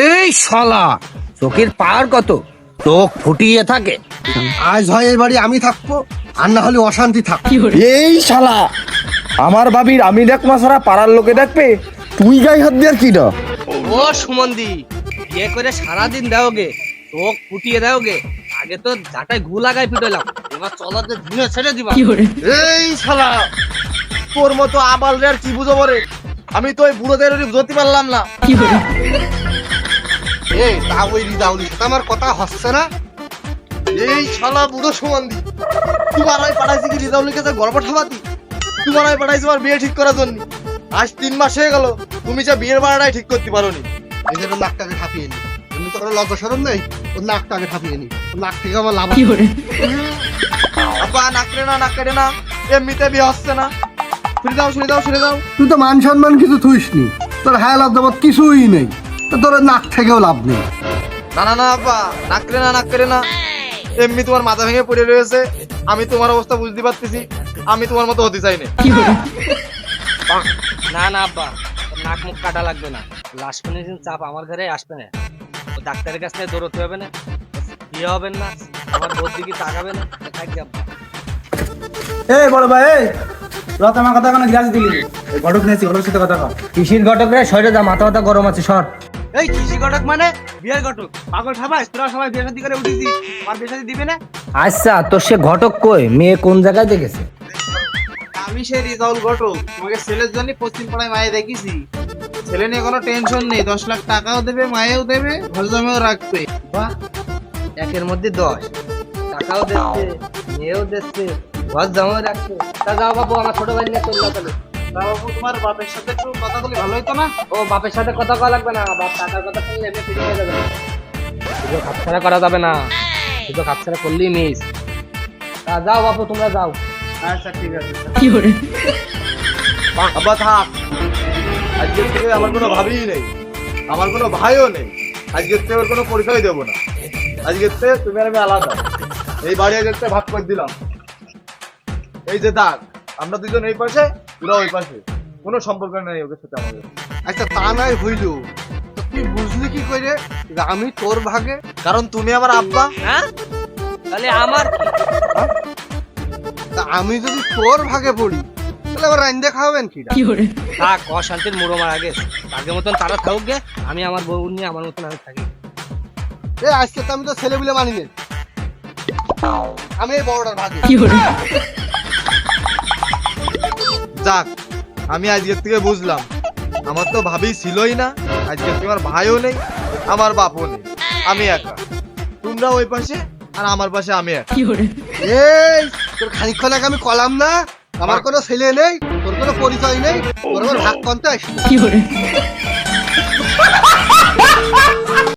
এই শালা চোখের পাওয়ার কত, চোখ ফুটিয়ে থাকে। আজ হয় এই বাড়ি আমি থাকবো, আর না হলে অশান্তি থাকবো। এই শালা আমার ভাবির আমি দেখবো সারা পাড়ার লোকে দেখবে, তুই গায়ে হাত দেওয়ার কি না? ও সুমন্দি, বিয়ে করে সারাদিন দাওগে, চোখ ফুটিয়ে দাওগে। আগে তো জাটায় ঘু লাগাই পিটাইলাম, এবার চলাতে ধুয়ে ছেড়ে দিবা। এই শালা তোর মতো আবাল রে আর কি বুঝো রে, আমি তো ওই বুড়োদের বুঝতে পারলাম না। এই তা ওই রিদাউলির সাথে আমার কথা হচ্ছে না। এই শালা বুড়ো সুমন্দি, তোমার আমি পাঠাইছি কি রিদাউলির কাছে গল্প ঠাবাতি? তোমার আমি পাঠাইছি আমার বিয়ে ঠিক করার জন্য। আজ 3 মাস হয়ে গেল, তুমি যে বিয়ের বাড়াটাই ঠিক করতে পারোনি। এই জন্য নাকটাকে ঠাপিয়ে নি, এমনি তো কোনো লজ্জা শরম নেই, ওর নাকটাকে ঠাপিয়ে নি। ওর নাক থেকে আমার লাভ। আপা নাক কেটে না, নাক কেটে না, এমনিতে বিয়ে হচ্ছে না। শুনে দাও, শুনে দাও, শুনে দাও। তুই তো মান সম্মান কিছু থুইস নি, তোর হায়া লজ্জাবোধ কিছুই নেই, তো তোর নাক থেকেও লাভ নেই। না না না আপা, নাক কেটে না, নাক কেটে না। এমনি তোমার মাথা ভেঙে পড়ে রয়েছে, আমি তোমার অবস্থা বুঝতে পারতেছি। আমি তোমার মতো হতে চাই না। না না আব্বা, ওর নাক মুখ কাটা লাগবে না। লাস্ট ফিনিশিং চাপ আমার ঘরে আসবে না। ও ডাক্তারের কাছে দৌড়তে হবে না, বিয়ে হবে না, আমার বোর দিকে তাকাবে না। থাকবে আব্বা। এই বড় ভাই, এই রত আমার কথা কোনো গ্লাস দিলি? এই ঘটক নিয়েছি, ঘটকের সাথে কথা কর। কৃষির ঘটক রে, সরে যা, মাথা মাথা গরম আছে, সর। এই কৃষি ঘটক মানে বিয়ের ঘটক? পাগল ঠাবাস, তোরা সবাই বিয়ে শাদী করে উঠেছি, আর বিয়ে শাদী দিবে না? আচ্ছা, তোর সে ঘটক কই? মেয়ে কোন জায়গায় দেখেছে? আমি সেই রিজাউল ঘটক, তোমাকে ছেলের জন্য পশ্চিম পাড়ায় মায়ে দেখেছি। ছেলে নিয়ে কোনো টেনশন নেই, 10 লাখ টাকাও দেবে, মায়েও দেবে, ঘর জমেও রাখবে। বাহ, একের মধ্যে 10, টাকাও দিচ্ছে, মেয়েও দিচ্ছে, ঘর জমা রাখছে। তা যাও বাবু, আমার ছোট ভাই নিয়ে চললো তাহলে। তা বাবু, তোমার বাপের সাথে একটু কথা বলে ভালো হতো না? ও বাপের সাথে কথা কওয়া লাগবে না, বাপ টাকার কথা শুনলে এমনি ফিরে হয়ে যাবে না। সুযোগ হাতছাড়া করা যাবে না, সুযোগ হাতছাড়া করলেই মিস। তা যাও বাপু, তোমরা যাও। আচ্ছা ঠিক আছে। আব্বা থাক, আজকের থেকে আমার কোনো ভাবিই নেই, আমার কোনো ভাইও নেই। আজকের থেকে ওর কোনো পরিচয় দেবো না। আজকের থেকে তুমি আর আমি আলাদা। এই বাড়ি আজকের থেকে ভাগ করে দিলাম। এই যে দাগ, আমরা দুজন এই পাশে, ওরা ওই পাশে, কোনো সম্পর্ক নেই ওদের সাথে আমাদের। আচ্ছা তা নাই হইল, তো তুই বুঝলি কি করে যে আমি তোর ভাগে? কারণ তুমি আমার আব্বা। হ্যাঁ, তাহলে আমার কি? তা আমি যদি তোর ভাগে পড়ি, তাহলে আবার রাইন্দে খাওয়াবেন কি? থাক, অশান্তির মোড়ো মারা গেছে। আগের মতন তারা থাকুক গে, আমি আমার বউ নিয়ে আমার মতন আমি থাকি। এ আজকে তো আমি তো ছেলে বলে মানি নে। আমি এই বড়টার ভাগে। যাক, আমি আজকের থেকে বুঝলাম আমার তো ভাবি ছিলই না। আজকের থেকে আমার ভাইও নেই, আমার বাপও নেই, আমি একা। তোমরা ওই পাশে আর আমার পাশে আমি একা। এই তোর খানিকক্ষণ আগে আমি কলাম না, আমার কোনো ছেলে নেই, তোর কোনো পরিচয় নেই, তোর আমার ভাগ কনতে আসি।